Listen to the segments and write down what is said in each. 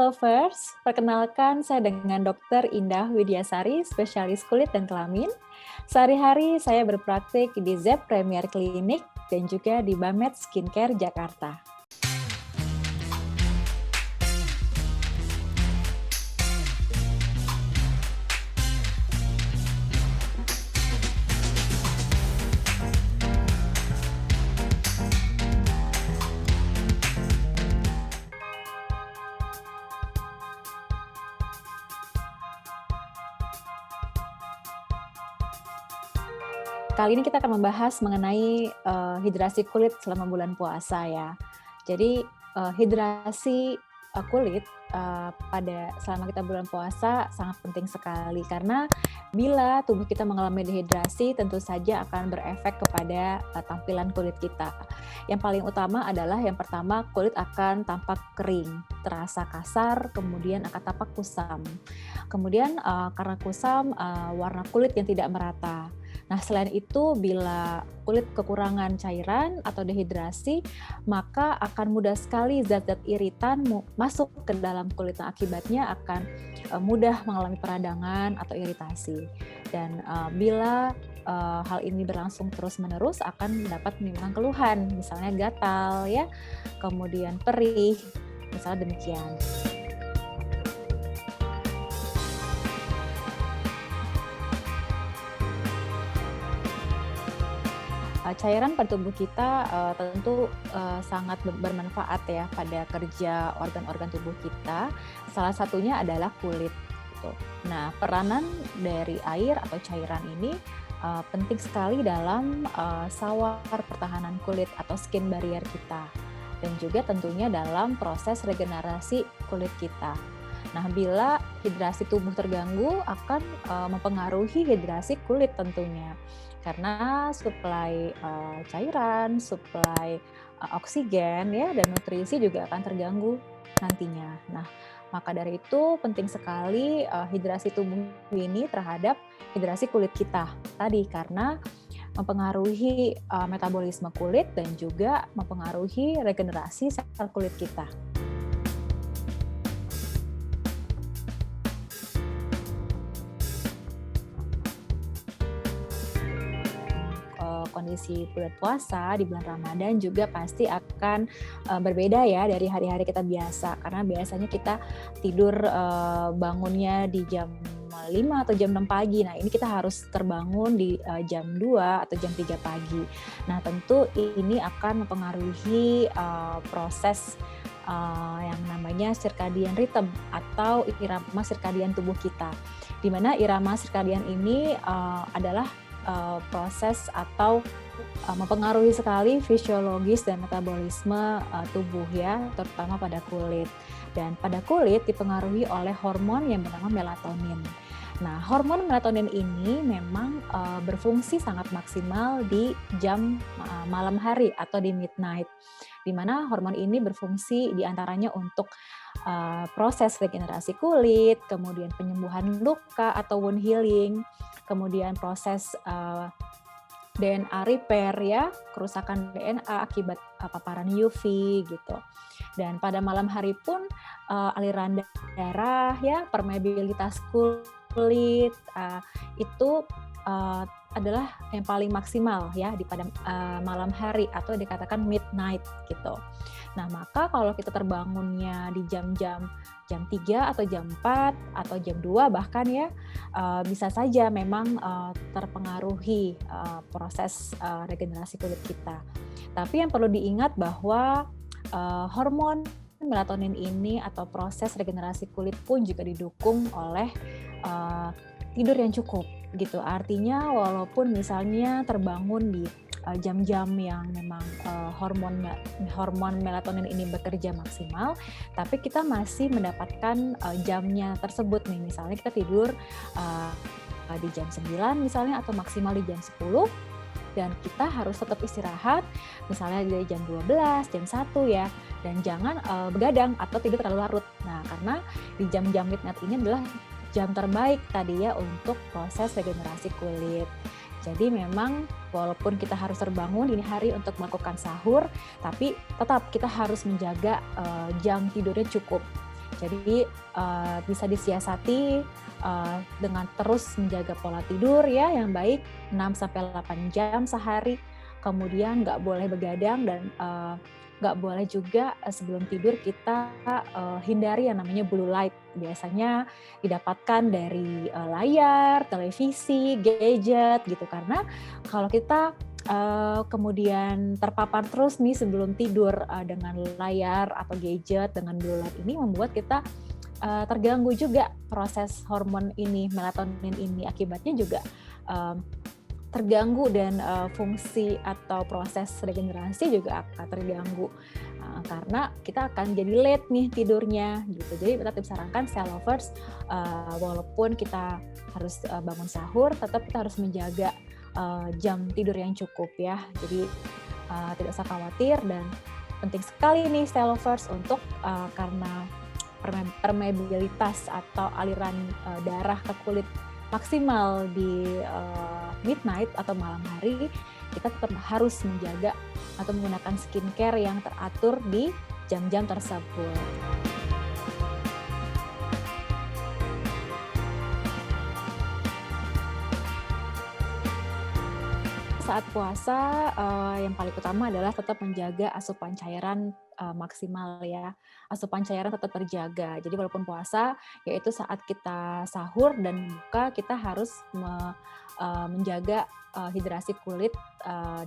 lovers, perkenalkan saya dengan Dr. Indah Widyasari, spesialis kulit dan kelamin. Sehari-hari saya berpraktik di ZEP Premier Clinic dan juga di Bamet Skincare Jakarta. Kali ini kita akan membahas mengenai hidrasi kulit selama bulan puasa ya. Jadi hidrasi kulit pada selama kita bulan puasa sangat penting sekali karena bila tubuh kita mengalami dehidrasi tentu saja akan berefek kepada tampilan kulit kita. Yang paling utama adalah yang pertama kulit akan tampak kering, terasa kasar, kemudian akan tampak kusam. Kemudian karena kusam warna kulit yang tidak merata. Nah, selain itu, bila kulit kekurangan cairan atau dehidrasi, maka akan mudah sekali zat-zat iritan masuk ke dalam kulit. Nah, akibatnya akan mudah mengalami peradangan atau iritasi. Dan bila hal ini berlangsung terus-menerus, akan dapat menimbulkan keluhan, misalnya gatal, ya, kemudian perih, misalnya demikian. Cairan pada tubuh kita tentu sangat bermanfaat ya pada kerja organ-organ tubuh kita. Salah satunya adalah kulit. Gitu. Nah, peranan dari air atau cairan ini penting sekali dalam sawar pertahanan kulit atau skin barrier kita. Dan juga tentunya dalam proses regenerasi kulit kita. Nah, bila hidrasi tubuh terganggu akan mempengaruhi hidrasi kulit tentunya. Karena suplai cairan, suplai oksigen ya dan nutrisi juga akan terganggu nantinya. Nah, maka dari itu penting sekali hidrasi tubuh ini terhadap hidrasi kulit kita tadi karena mempengaruhi metabolisme kulit dan juga mempengaruhi regenerasi sel kulit kita. Kondisi bulan puasa di bulan Ramadan juga pasti akan berbeda ya dari hari-hari kita biasa karena biasanya kita tidur bangunnya di jam 5 atau jam 6 pagi. Nah, ini kita harus terbangun di jam 2 atau jam 3 pagi. Nah, tentu ini akan mempengaruhi proses yang namanya circadian rhythm atau irama circadian tubuh kita. Di mana irama circadian ini adalah proses atau mempengaruhi sekali fisiologis dan metabolisme tubuh ya, terutama pada kulit. Dan pada kulit dipengaruhi oleh hormon yang bernama melatonin. Nah, hormon melatonin ini memang berfungsi sangat maksimal di jam malam hari atau di midnight, di mana hormon ini berfungsi diantaranya untuk proses regenerasi kulit, kemudian penyembuhan luka atau wound healing, kemudian proses DNA repair ya, kerusakan DNA akibat paparan UV gitu. Dan pada malam hari pun aliran darah ya, permeabilitas kulit itu adalah yang paling maksimal ya di pada malam hari atau dikatakan midnight gitu. Nah, maka kalau kita terbangunnya di jam-jam 3 atau jam 4 atau jam 2 bahkan ya bisa saja memang terpengaruhi proses regenerasi kulit kita. Tapi yang perlu diingat bahwa hormon melatonin ini atau proses regenerasi kulit pun juga didukung oleh tidur yang cukup gitu. Artinya walaupun misalnya terbangun di jam-jam yang memang hormon melatonin ini bekerja maksimal, tapi kita masih mendapatkan jamnya tersebut nih. Misalnya kita tidur di jam 9 misalnya atau maksimal di jam 10 dan kita harus tetap istirahat misalnya dari jam 12, jam 1 ya. Dan jangan begadang atau tidur terlalu larut. Nah, karena di jam-jam midnight ini adalah jam terbaik tadi ya untuk proses regenerasi kulit. Jadi memang walaupun kita harus terbangun dini hari untuk melakukan sahur, tapi tetap kita harus menjaga jam tidurnya cukup. Jadi bisa disiasati dengan terus menjaga pola tidur ya yang baik 6-8 jam sehari. Kemudian nggak boleh begadang dan nggak boleh juga sebelum tidur kita hindari yang namanya blue light. Biasanya didapatkan dari layar, televisi, gadget gitu. Karena kalau kita kemudian terpapar terus nih sebelum tidur dengan layar atau gadget dengan blue light ini membuat kita terganggu juga proses hormon ini, melatonin ini. Akibatnya juga terganggu dan fungsi atau proses regenerasi juga akan terganggu karena kita akan jadi late nih tidurnya gitu. Jadi tetap disarankan Stay Lovers walaupun kita harus bangun sahur, tetap kita harus menjaga jam tidur yang cukup ya. Jadi tidak usah khawatir dan penting sekali nih Stay Lovers untuk karena permeabilitas atau aliran darah ke kulit maksimal di midnight atau malam hari, kita tetap harus menjaga atau menggunakan skincare yang teratur di jam-jam tersebut. Saat puasa yang paling utama adalah tetap menjaga asupan cairan maksimal ya. Asupan cairan tetap terjaga. Jadi walaupun puasa, yaitu saat kita sahur dan buka kita harus menjaga hidrasi kulit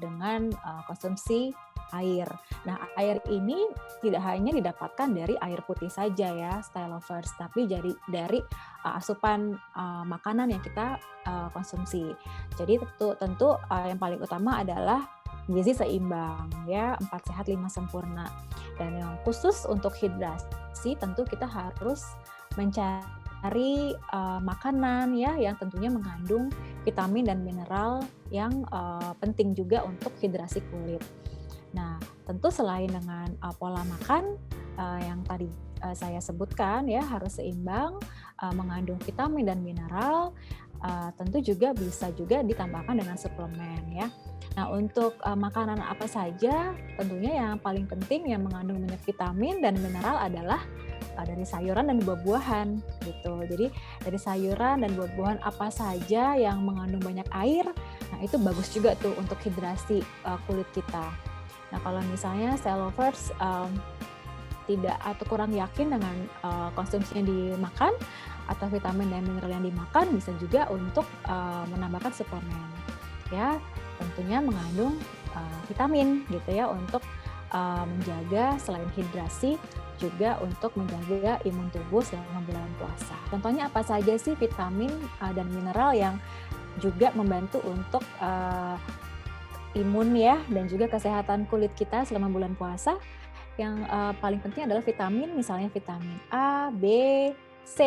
dengan konsumsi air. Nah, air ini tidak hanya didapatkan dari air putih saja ya, Stay Lovers, tapi dari asupan makanan yang kita konsumsi. Jadi tentu yang paling utama adalah gizi seimbang ya, 4 sehat 5 sempurna. Dan yang khusus untuk hidrasi tentu kita harus mencari makanan ya yang tentunya mengandung vitamin dan mineral yang penting juga untuk hidrasi kulit. Nah, tentu selain dengan pola makan yang tadi saya sebutkan ya harus seimbang, mengandung vitamin dan mineral, tentu juga bisa juga ditambahkan dengan suplemen ya. Nah, untuk makanan apa saja, tentunya yang paling penting yang mengandung banyak vitamin dan mineral adalah dari sayuran dan buah-buahan gitu. Jadi dari sayuran dan buah-buahan apa saja yang mengandung banyak air, nah itu bagus juga tuh untuk hidrasi kulit kita. Nah, kalau misalnya Stay Lovers tidak atau kurang yakin dengan konsumsi yang dimakan atau vitamin dan mineral yang dimakan, bisa juga untuk menambahkan suplemen ya, tentunya mengandung vitamin gitu ya untuk menjaga selain hidrasi juga untuk menjaga imun tubuh selama bulan puasa. Contohnya apa saja sih vitamin dan mineral yang juga membantu untuk imun ya dan juga kesehatan kulit kita selama bulan puasa? Yang paling penting adalah vitamin, misalnya vitamin A, B, C,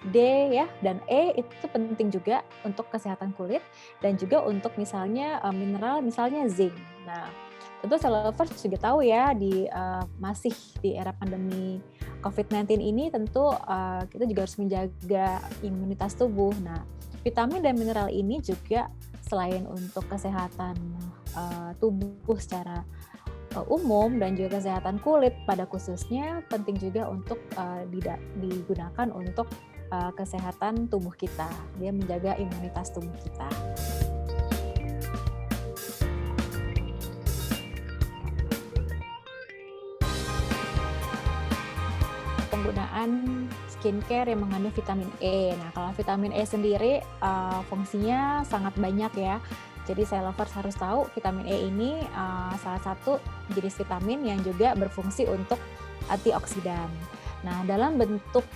D ya, dan E itu penting juga untuk kesehatan kulit dan juga untuk misalnya mineral, misalnya zinc. Nah, tentu Stay Lovers juga tahu ya masih di era pandemi COVID-19 ini tentu kita juga harus menjaga imunitas tubuh. Nah, vitamin dan mineral ini juga selain untuk kesehatan tubuh secara umum dan juga kesehatan kulit pada khususnya penting juga untuk digunakan untuk kesehatan tubuh kita, dia menjaga imunitas tubuh kita. Penggunaan skincare yang mengandung vitamin E. Nah, kalau vitamin E sendiri fungsinya sangat banyak ya. Jadi Stay Lovers harus tahu vitamin E ini salah satu jenis vitamin yang juga berfungsi untuk antioksidan. Nah, dalam bentuk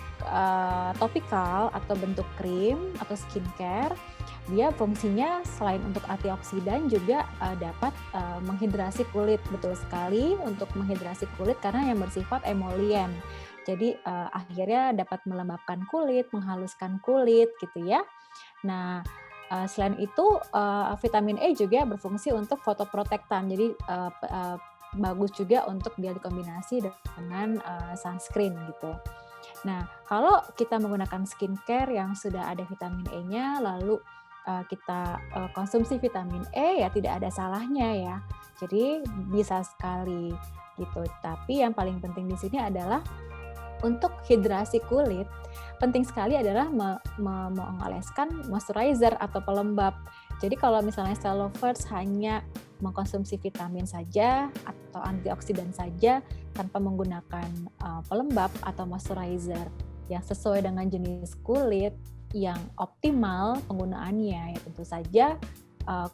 topikal atau bentuk krim atau skincare, dia fungsinya selain untuk antioksidan juga dapat menghidrasi kulit, betul sekali untuk menghidrasi kulit karena yang bersifat emolien. Jadi akhirnya dapat melembabkan kulit, menghaluskan kulit gitu ya. Nah, selain itu vitamin E juga berfungsi untuk fotoprotektan. Jadi bagus juga untuk dia dikombinasi dengan sunscreen gitu. Nah, kalau kita menggunakan skincare yang sudah ada vitamin E-nya, lalu kita konsumsi vitamin E, ya tidak ada salahnya ya. Jadi bisa sekali gitu. Tapi yang paling penting di sini adalah Untuk hidrasi kulit, penting sekali adalah mengoleskan moisturizer atau pelembab. Jadi kalau misalnya Style Lovers hanya mengkonsumsi vitamin saja atau antioksidan saja tanpa menggunakan pelembab atau moisturizer yang sesuai dengan jenis kulit yang optimal penggunaannya, ya tentu saja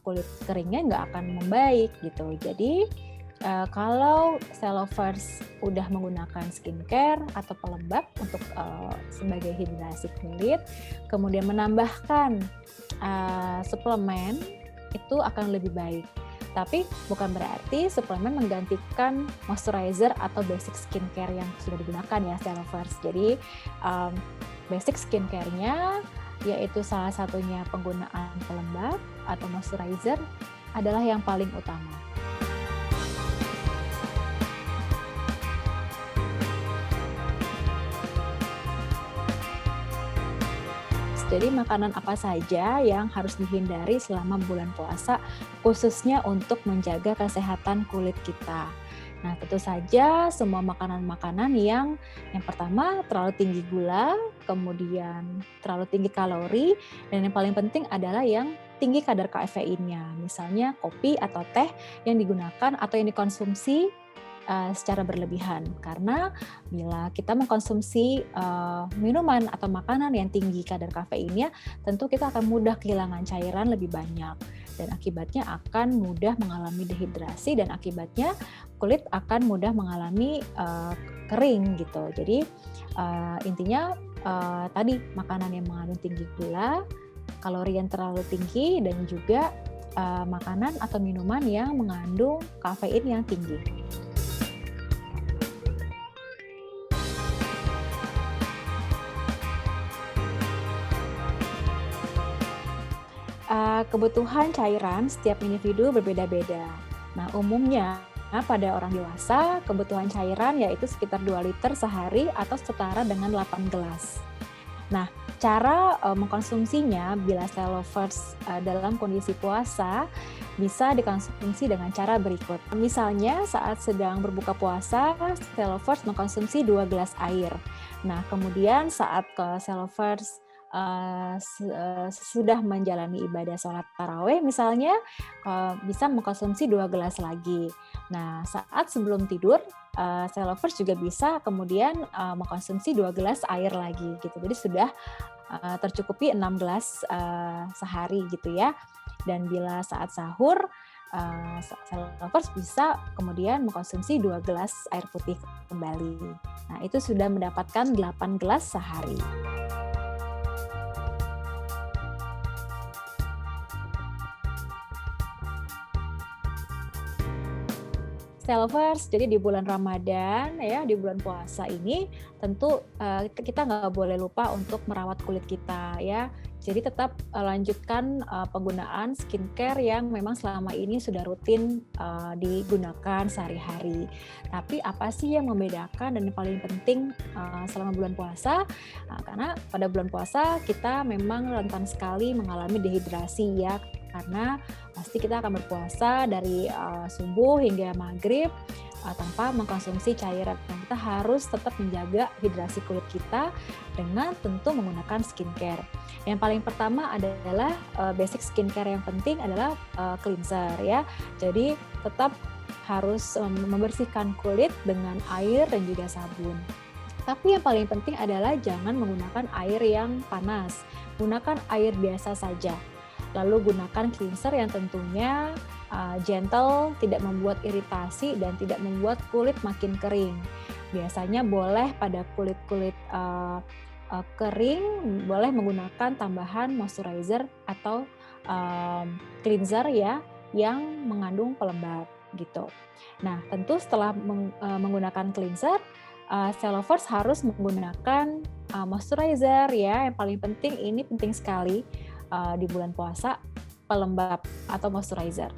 kulit keringnya nggak akan membaik gitu. Jadi kalau Style Lovers udah menggunakan skincare atau pelembab untuk sebagai hidrasi kulit, kemudian menambahkan suplemen, itu akan lebih baik. Tapi bukan berarti suplemen menggantikan moisturizer atau basic skincare yang sudah digunakan ya Style Lovers. Jadi basic skincare-nya yaitu salah satunya penggunaan pelembab atau moisturizer adalah yang paling utama. Jadi makanan apa saja yang harus dihindari selama bulan puasa, khususnya untuk menjaga kesehatan kulit kita. Nah, tentu saja semua makanan-makanan yang pertama terlalu tinggi gula, kemudian terlalu tinggi kalori, dan yang paling penting adalah yang tinggi kadar kafeinnya. Misalnya kopi atau teh yang digunakan atau yang dikonsumsi secara berlebihan, karena bila kita mengkonsumsi minuman atau makanan yang tinggi kadar kafeinnya, tentu kita akan mudah kehilangan cairan lebih banyak dan akibatnya akan mudah mengalami dehidrasi dan akibatnya kulit akan mudah mengalami kering gitu. Jadi intinya tadi makanan yang mengandung tinggi gula, kalori yang terlalu tinggi, dan juga makanan atau minuman yang mengandung kafein yang tinggi. Kebutuhan cairan setiap individu berbeda-beda. Nah, umumnya pada orang dewasa, kebutuhan cairan yaitu sekitar 2 liter sehari atau setara dengan 8 gelas. Nah, cara mengkonsumsinya bila Style Lovers dalam kondisi puasa bisa dikonsumsi dengan cara berikut. Misalnya saat sedang berbuka puasa, Style Lovers mengkonsumsi 2 gelas air. Nah, kemudian saat Style Lovers sudah menjalani ibadah sholat tarawih misalnya, bisa mengkonsumsi 2 gelas lagi. Nah, saat sebelum tidur, Style Lovers juga bisa kemudian mengkonsumsi 2 gelas air lagi gitu. Jadi sudah tercukupi 6 gelas sehari gitu ya. Dan bila saat sahur, Style Lovers bisa kemudian mengkonsumsi 2 gelas air putih kembali. Nah, itu sudah mendapatkan 8 gelas sehari. Style Lovers, jadi di bulan Ramadan ya, di bulan puasa ini tentu kita nggak boleh lupa untuk merawat kulit kita ya. Jadi tetap lanjutkan penggunaan skincare yang memang selama ini sudah rutin digunakan sehari-hari. Tapi apa sih yang membedakan dan yang paling penting selama bulan puasa? Karena pada bulan puasa kita memang rentan sekali mengalami dehidrasi ya, karena pasti kita akan berpuasa dari subuh hingga maghrib tanpa mengkonsumsi cairan. Dan kita harus tetap menjaga hidrasi kulit kita dengan tentu menggunakan skincare. Yang paling pertama adalah basic skincare yang penting adalah cleanser ya. Jadi tetap harus membersihkan kulit dengan air dan juga sabun. Tapi yang paling penting adalah jangan menggunakan air yang panas. Gunakan air biasa saja. Lalu gunakan cleanser yang tentunya gentle, tidak membuat iritasi dan tidak membuat kulit makin kering. Biasanya boleh pada kulit-kulit kering, boleh menggunakan tambahan moisturizer atau cleanser ya yang mengandung pelembab gitu. Nah, tentu setelah menggunakan cleanser, Style Lovers harus menggunakan moisturizer ya. Yang paling penting, ini penting sekali di bulan puasa, pelembab atau moisturizer.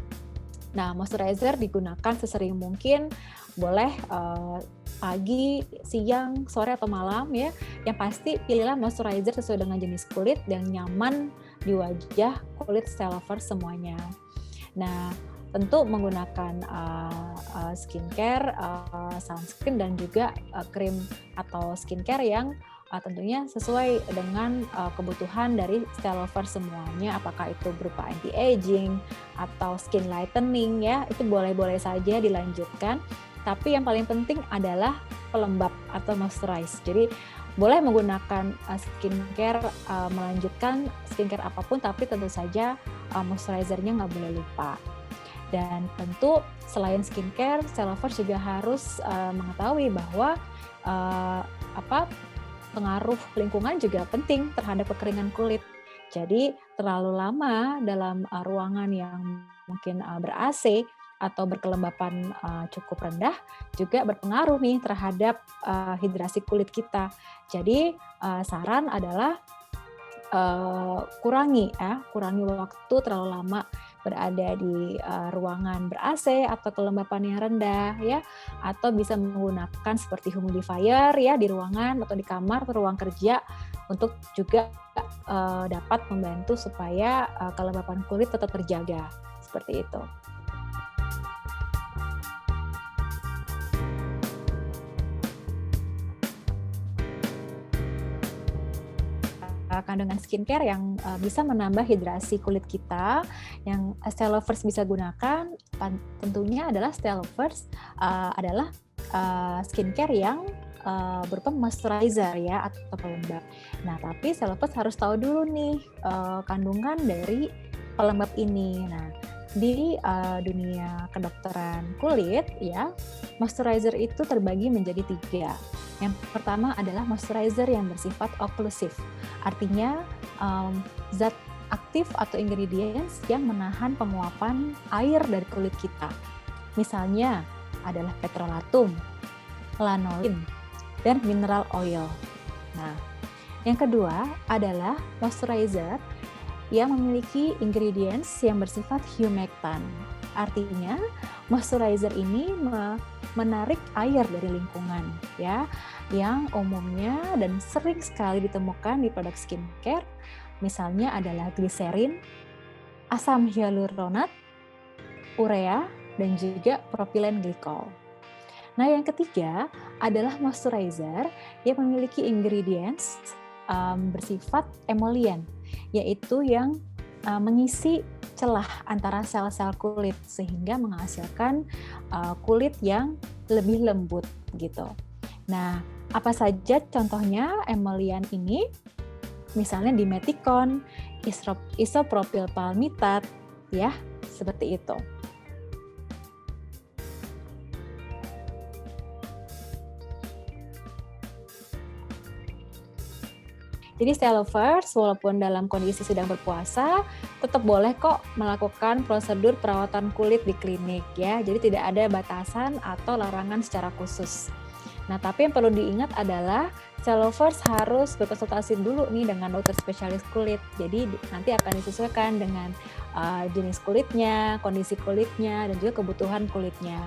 Nah, moisturizer digunakan sesering mungkin, boleh pagi, siang, sore atau malam ya. Yang pasti pilihlah moisturizer sesuai dengan jenis kulit yang nyaman di wajah kulit Style Lovers semuanya. Nah, tentu menggunakan skincare, sunscreen dan juga krim atau skincare yang tentunya sesuai dengan kebutuhan dari style lover semuanya, apakah itu berupa anti-aging atau skin lightening ya, itu boleh-boleh saja dilanjutkan. Tapi yang paling penting adalah pelembab atau moisturize. Jadi boleh menggunakan skincare, melanjutkan skincare apapun, tapi tentu saja moisturizer-nya nggak boleh lupa. Dan tentu selain skincare, style lover juga harus mengetahui bahwa pengaruh lingkungan juga penting terhadap kekeringan kulit. Jadi terlalu lama dalam ruangan yang mungkin ber-AC atau berkelembapan cukup rendah juga berpengaruh nih terhadap hidrasi kulit kita. Jadi saran adalah kurangi waktu terlalu lama berada di ruangan ber-AC atau kelembapan yang rendah ya, atau bisa menggunakan seperti humidifier ya di ruangan atau di kamar atau ruang kerja untuk juga dapat membantu supaya kelembapan kulit tetap terjaga seperti itu. Kandungan skincare yang bisa menambah hidrasi kulit kita, yang style lovers bisa gunakan tentunya adalah style lovers adalah skincare yang berupa moisturizer ya atau pelembab. Nah, tapi style lovers harus tahu dulu nih kandungan dari pelembab ini. Nah, di dunia kedokteran kulit ya, moisturizer itu terbagi menjadi 3. Yang pertama adalah moisturizer yang bersifat oklusif, artinya zat aktif atau ingredients yang menahan penguapan air dari kulit kita. Misalnya adalah petrolatum, lanolin, dan mineral oil. Nah, yang kedua adalah moisturizer yang memiliki ingredients yang bersifat humectant. Artinya, moisturizer ini menarik air dari lingkungan ya, yang umumnya dan sering sekali ditemukan di produk skincare, misalnya adalah gliserin, asam hyaluronat, urea, dan juga propilen glikol. Nah, yang ketiga adalah moisturizer yang memiliki ingredients bersifat emollient, yaitu yang mengisi celah antara sel-sel kulit sehingga menghasilkan kulit yang lebih lembut gitu. Nah, apa saja contohnya emollient ini? Misalnya dimeticon, isopropyl palmitat, ya, seperti itu. Jadi style lovers, walaupun dalam kondisi sedang berpuasa, tetap boleh kok melakukan prosedur perawatan kulit di klinik ya. Jadi tidak ada batasan atau larangan secara khusus. Nah, tapi yang perlu diingat adalah style lovers harus berkonsultasi dulu nih dengan dokter spesialis kulit. Jadi nanti akan disesuaikan dengan jenis kulitnya, kondisi kulitnya, dan juga kebutuhan kulitnya.